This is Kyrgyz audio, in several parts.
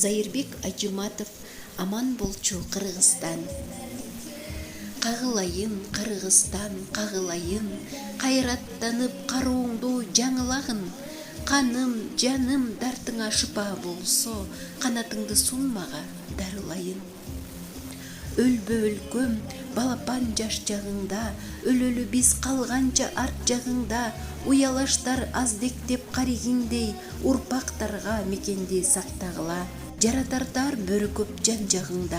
Зайырбек Ажыматов, аман болчу Кыргызстан. Кагылайын Кыргызстан, кагылайын, кайраттанып карооңду жаңылагын. Каным, жаным дартыңа шыпа болсо, канатыңды сунмага дарылайын. Өлбө өлкөм, балапан жаш жагыңда, өлөлү биз калганча арт жагыңда, уялаштар аздектеп каригиңдей, урпактарга мекенди сактагыла. Жаратардар бөрү көп жан жагыңда,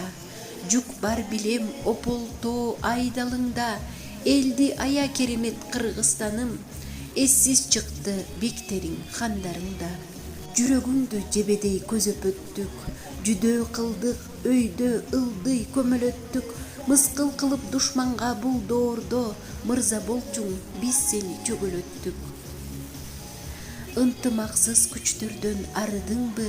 жүк бар билем ополтоо айдалыңда, элди ая керемет Кыргызстаным, эссиз чыкты бектериң хандарыңда. Жүрөгүңдү жебедей көзөп өттүк, жүдөө кылдык, өйдө ылдый көмөлөттүк, мыскыл кылып душманга бул доордо, мырза болчуң, биз сени чөгөлөттүк. Ынтымаксыз күчтөрдөн арыдыңбы,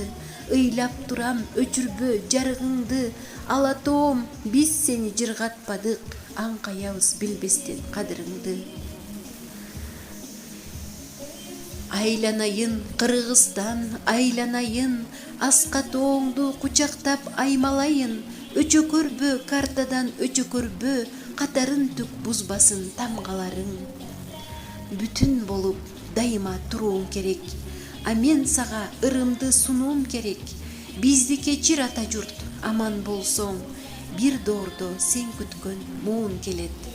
ыйлап турам өчүрбө жарыгыңды, алатоом, биз сени жыргатпадык, аңкаябыз билбестен кадырыңды. Айланайын Кыргызстан, айланайын, аска тооңду кучактап аймалайын, өчөкөрбө картадан өчөкөрбө, катарын түк бузбасын тамгаларың. Бүтүн болуп дайыма турууң керек, а мен сага ырымды сунуум керек. Бизди кечир ата журт, аман болсоң, бир доордо сен күткөн муун келет.